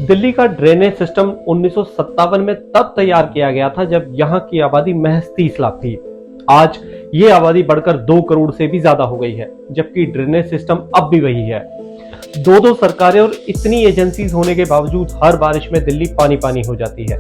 दिल्ली का drainage system 1957 में तब तैयार किया गया था जब यहाँ की आबादी महज 30 लाख थी। आज ये आबादी बढ़कर 2 करोड़ से भी ज्यादा हो गई है, जबकि ड्रेनेज सिस्टम अब भी वही है। दो सरकारें और इतनी एजेंसीज होने के बावजूद हर बारिश में दिल्ली पानी पानी हो जाती है।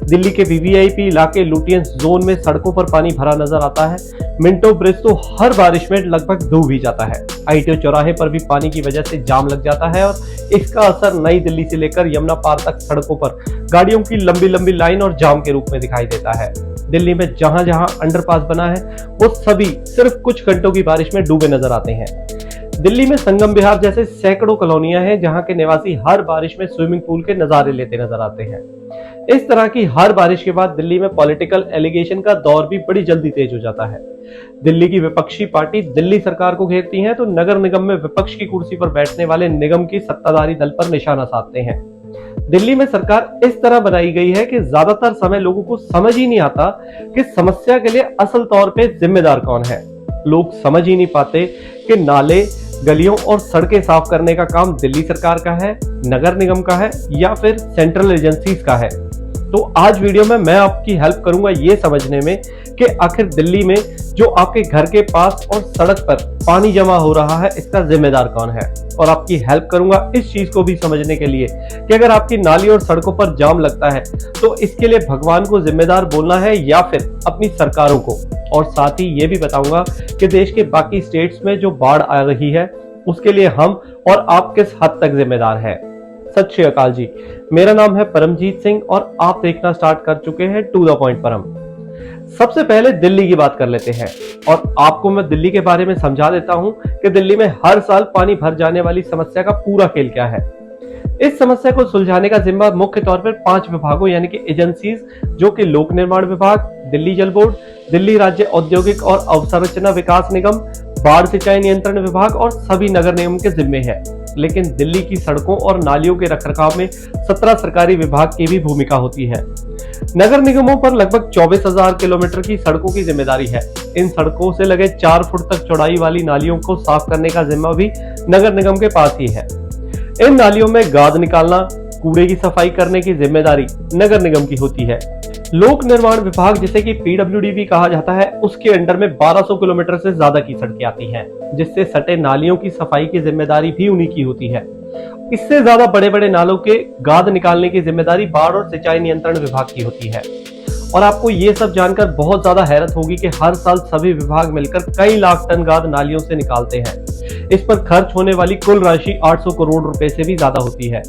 दिल्ली के वीवीआईपी इलाके लुटियंस जोन में सड़कों पर पानी भरा नजर आता है। मिंटो ब्रिज तो हर बारिश में लगभग डूब ही जाता है। आईटीओ चौराहे पर भी पानी की वजह से जाम लग जाता है और इसका असर नई दिल्ली से लेकर यमुना पार तक सड़कों पर गाड़ियों की लंबी लंबी लाइन और जाम के रूप में दिखाई देता है। दिल्ली में जहां जहां अंडरपास बना है वो सभी सिर्फ कुछ घंटों की बारिश में डूबे नजर आते हैं। दिल्ली में संगम विहार जैसे सैकड़ों कॉलोनियां हैं जहां के निवासी हर बारिश में स्विमिंग पूल के नजारे लेते नजर आते हैं। इस तरह की हर बारिश के बाद दिल्ली में पॉलिटिकल एलिगेशन का दौर भी बड़ी जल्दी तेज हो जाता है। दिल्ली की विपक्षी पार्टी दिल्ली सरकार को घेरती है तो नगर निगम में विपक्ष की कुर्सी पर बैठने वाले निगम की सत्ताधारी दल पर निशाना साधते हैं। दिल्ली में सरकार इस तरह बनाई गई है कि ज्यादातर समय लोगों को समझ ही नहीं आता कि समस्या के लिए असल तौर पे जिम्मेदार कौन है। लोग समझ ही नहीं पाते कि नाले, गलियों और सड़कें साफ करने का काम दिल्ली सरकार का है, नगर निगम का है या फिर सेंट्रल एजेंसीज का है। तो आज वीडियो में मैं आपकी हेल्प करूंगा ये समझने में कि आखिर दिल्ली में जो आपके घर के पास और सड़क पर पानी जमा हो रहा है इसका जिम्मेदार कौन है, और आपकी हेल्प करूंगा इस चीज को भी समझने के लिए कि अगर आपकी नाली और सड़कों पर जाम लगता है तो इसके लिए भगवान को जिम्मेदार बोलना है या फिर अपनी सरकारों को। और साथ ही ये भी बताऊंगा कि देश के बाकी स्टेट्स में जो बाढ़ आ रही है उसके लिए हम और आप किस हद तक जिम्मेदार है। सत श्री अकाल जी, मेरा नाम है परमजीत सिंह और आप देखना स्टार्ट कर चुके हैं टू द पॉइंट परम। सबसे पहले दिल्ली की बात कर लेते हैं और आपको मैं दिल्ली के बारे में समझा देता हूं कि दिल्ली में हर साल पानी भर जाने वाली समस्या का पूरा खेल क्या है। इस समस्या को सुलझाने का जिम्मा मुख्य तौर पर 5 विभागों यानी कि एजेंसीज जो कि लोक निर्माण विभाग, दिल्ली जल बोर्ड, दिल्ली राज्य औद्योगिक और अवसंरचना विकास निगम, बाढ़ सिंचाई नियंत्रण विभाग और सभी नगर निगम के जिम्मे है। लेकिन दिल्ली की सड़कों और नालियों के रखरखाव में 17 सरकारी विभाग की भी भूमिका होती है। नगर निगमों पर लगभग 24,000 किलोमीटर की सड़कों की जिम्मेदारी है। इन सड़कों से लगे 4 फुट तक चौड़ाई वाली नालियों को साफ करने का जिम्मा भी नगर निगम के पास ही है। इन नालियों में गाद निकालना, कूड़े की सफाई करने की जिम्मेदारी नगर निगम की होती है। लोक निर्माण विभाग जिसे कि पीडब्ल्यूडी भी कहा जाता है, उसके अंडर में 1200 किलोमीटर से ज्यादा की सड़कें आती हैं, जिससे सटे नालियों की सफाई की जिम्मेदारी भी उन्हीं की होती है। इससे ज्यादा बड़े बड़े नालों के गाद निकालने की जिम्मेदारी बाढ़ और सिंचाई नियंत्रण विभाग की होती है। और आपको ये सब जानकर बहुत ज्यादा हैरत होगी कि हर साल सभी विभाग मिलकर कई लाख टन गाद नालियों से निकालते हैं। इस पर खर्च होने वाली कुल राशि 800 करोड़ रुपए से भी ज्यादा होती है।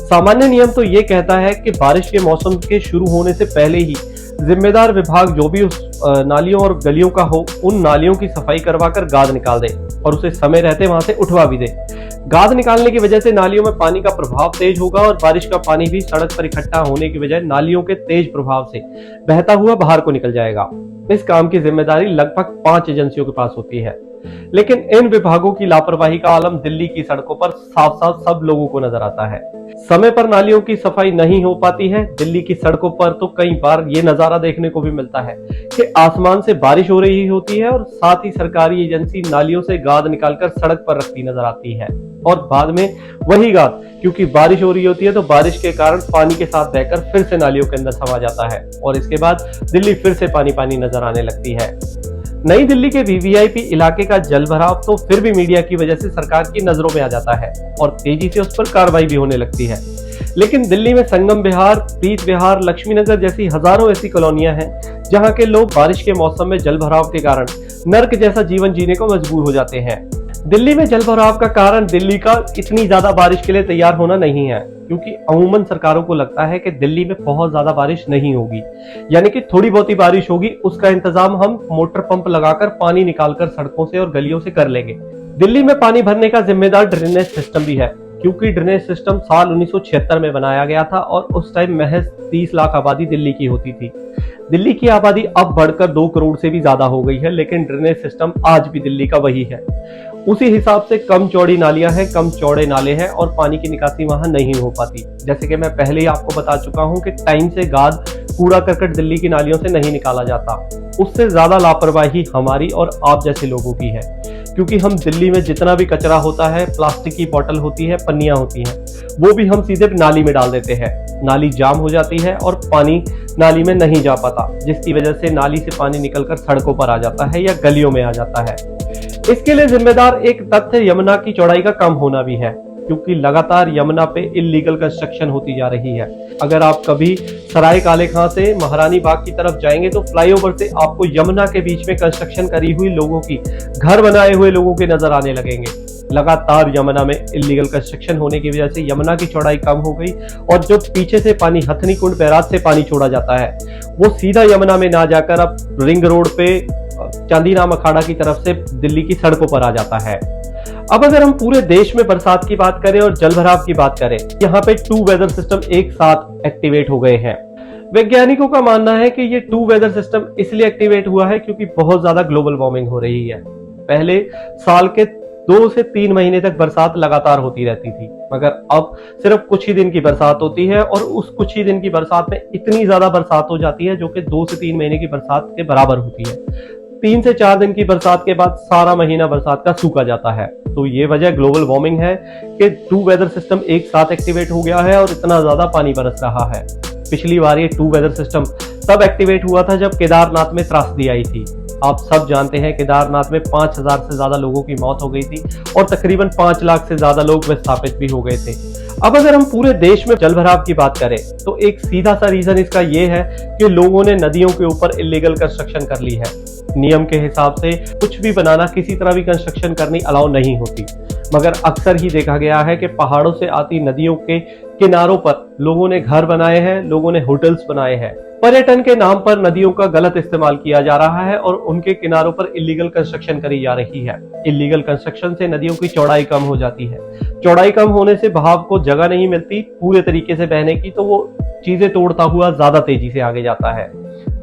सामान्य नियम तो ये कहता है कि बारिश के मौसम के शुरू होने से पहले ही जिम्मेदार विभाग जो भी उस नालियों और गलियों का हो उन नालियों की सफाई करवाकर गाद निकाल दे और उसे समय रहते वहां से उठवा भी दे। गाद निकालने की वजह से नालियों में पानी का प्रभाव तेज होगा और बारिश का पानी भी सड़क पर इकट्ठा होने की बजाय नालियों के तेज प्रभाव से बहता हुआ बाहर को निकल जाएगा। इस काम की जिम्मेदारी लगभग 5 एजेंसियों के पास होती है। लेकिन इन विभागों की लापरवाही का आलम दिल्ली की सड़कों पर साफ साफ सब लोगों को नजर आता है। समय पर नालियों की सफाई नहीं हो पाती है। दिल्ली की सड़कों पर तो कई बार ये नजारा देखने को भी मिलता है कि आसमान से बारिश हो रही होती है और साथ ही सरकारी एजेंसी नालियों से गाद निकालकर सड़क पर रखती नजर आती है और बाद में वही गाद, क्योंकि बारिश हो रही होती है तो बारिश के कारण पानी के साथ बहकर फिर से नालियों के अंदर समा जाता है और इसके बाद दिल्ली फिर से पानी पानी नजर आने लगती है। नई दिल्ली के वीवीआईपी इलाके का जल भराव तो फिर भी मीडिया की वजह से सरकार की नजरों में आ जाता है और तेजी से उस पर कार्रवाई भी होने लगती है। लेकिन दिल्ली में संगम विहार, प्रीत विहार, लक्ष्मी नगर जैसी हजारों ऐसी कॉलोनियां हैं जहां के लोग बारिश के मौसम में जल भराव के कारण नर्क जैसा जीवन जीने को मजबूर हो जाते हैं। दिल्ली में जल भराव का कारण दिल्ली का इतनी ज्यादा बारिश के लिए तैयार होना नहीं है, क्योंकि अमूमन सरकारों को लगता है कि दिल्ली में बहुत ज्यादा बारिश नहीं होगी, यानी कि थोड़ी बहुत ही बारिश होगी, उसका इंतजाम हम मोटर पंप लगाकर पानी निकालकर सड़कों से और गलियों से कर लेंगे। दिल्ली में पानी भरने का जिम्मेदार ड्रेनेज सिस्टम भी है, क्योंकि ड्रेनेज सिस्टम साल 1976 में बनाया गया था और उस टाइम महज 30 लाख आबादी दिल्ली की होती थी। दिल्ली की आबादी अब बढ़कर 2 करोड़ से भी ज्यादा हो गई है, लेकिन ड्रेनेज सिस्टम आज भी दिल्ली का वही है। उसी हिसाब से कम चौड़ी नालियां हैं, कम चौड़े नाले हैं और पानी की निकासी वहां नहीं हो पाती। जैसे कि मैं पहले ही आपको बता चुका हूं कि टाइम से गाद, कूड़ा करकट दिल्ली की नालियों से नहीं निकाला जाता। उससे ज्यादा लापरवाही हमारी और आप जैसे लोगों की है, क्योंकि हम दिल्ली में जितना भी कचरा होता है, प्लास्टिक की बोतल होती है, पन्नियां होती हैं, वो भी हम सीधे नाली में डाल देते हैं। नाली जाम हो जाती है और पानी नाली में नहीं जा पाता, जिसकी वजह से नाली से पानी निकलकर सड़कों पर आ जाता है या गलियों में आ जाता है। इसके लिए जिम्मेदार एक तथ्य यमुना की चौड़ाई का कम होना भी है, क्योंकि लगातार यमुना पे इल्लीगल कंस्ट्रक्शन होती जा रही है। अगर आप कभी सराय काले खां से महारानी बाग की तरफ जाएंगे तो फ्लाईओवर से आपको यमुना के बीच में कंस्ट्रक्शन करी हुई लोगों की, घर बनाए हुए लोगों के नजर आने लगेंगे। लगातार यमुना में इल्लीगल कंस्ट्रक्शन होने की वजह से यमुना की चौड़ाई कम हो गई और जो पीछे से पानी हथनी कुंड बैराज से पानी छोड़ा जाता है वो सीधा यमुना में ना जाकर अब रिंग रोड पे चांदीराम अखाड़ा की तरफ से दिल्ली की सड़कों पर आ जाता है। अब अगर हम पूरे देश में बरसात की बात करें और जलभराव की बात करें, यहाँ पे 2 वेदर सिस्टम एक साथ एक्टिवेट हो गए हैं। वैज्ञानिकों का मानना है कि ये 2 वेदर सिस्टम इसलिए एक्टिवेट हुआ है क्योंकि बहुत ज्यादा ग्लोबल वार्मिंग हो रही है। पहले साल के 2 से 3 महीने तक बरसात लगातार होती रहती थी, मगर अब सिर्फ कुछ ही दिन की बरसात होती है और उस कुछ ही दिन की बरसात में इतनी ज्यादा बरसात हो जाती है जो कि 2 से 3 महीने की बरसात के बराबर होती है। 3 से 4 दिन की बरसात के बाद सारा महीना बरसात का सूखा जाता है। तो ये वजह ग्लोबल वार्मिंग है कि 2 वेदर सिस्टम एक साथ एक्टिवेट हो गया है और इतना ज्यादा पानी बरस रहा है। पिछली बार ये 2 वेदर सिस्टम तब एक्टिवेट हुआ था जब केदारनाथ में त्रासदी आई थी। आप सब जानते हैं केदारनाथ में 5000 से ज्यादा लोगों की मौत हो गई थी और तकरीबन 5 लाख से ज्यादा लोग विस्थापित भी हो गए थे। अब अगर हम पूरे देश में जलभराव की बात करें तो एक सीधा सा रीजन इसका ये है कि लोगों ने नदियों के ऊपर इलीगल कंस्ट्रक्शन कर ली है। नियम के हिसाब से कुछ भी बनाना, किसी तरह भी कंस्ट्रक्शन करनी अलाउ नहीं होती, मगर अक्सर ही देखा गया है कि पहाड़ों से आती नदियों के किनारों पर लोगों ने घर बनाए हैं, लोगों ने होटल्स बनाए हैं। पर्यटन के नाम पर नदियों का गलत इस्तेमाल किया जा रहा है और उनके किनारों पर इलीगल कंस्ट्रक्शन करी जा रही है। इलीगल कंस्ट्रक्शन से नदियों की चौड़ाई कम हो जाती है। चौड़ाई कम होने से बहाव को जगह नहीं मिलती पूरे तरीके से बहने की, तो वो चीजें तोड़ता हुआ ज्यादा तेजी से आगे जाता है।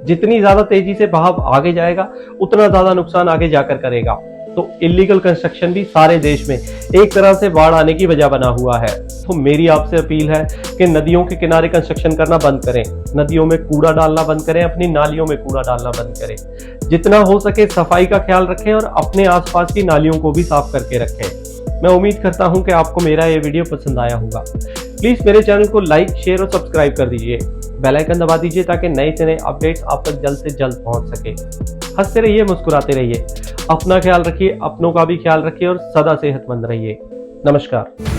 जितनी ज्यादा तेजी से बहाव आगे जाएगा उतना ज्यादा नुकसान आगे जाकर करेगा। तो इलीगल कंस्ट्रक्शन भी सारे देश में एक तरह से बाढ़ आने की वजह बना हुआ है। तो मेरी आपसे अपील है कि नदियों के किनारे कंस्ट्रक्शन करना बंद करें, नदियों में कूड़ा डालना बंद करें, अपनी नालियों में कूड़ा डालना बंद करें। जितना हो सके सफाई का ख्याल रखें और अपने आसपास की नालियों को भी साफ करके रखें। मैं उम्मीद करता हूं कि आपको मेरा ये वीडियो पसंद आया होगा। प्लीज मेरे चैनल को लाइक, शेयर और सब्सक्राइब कर दीजिए। बेल आइकन दबा दीजिए ताकि नए से नए अपडेट्स आप तक जल्द से जल्द पहुंच सके। हंसते रहिए, मुस्कुराते रहिए, अपना ख्याल रखिए, अपनों का भी ख्याल रखिए और सदा सेहतमंद रहिए। नमस्कार।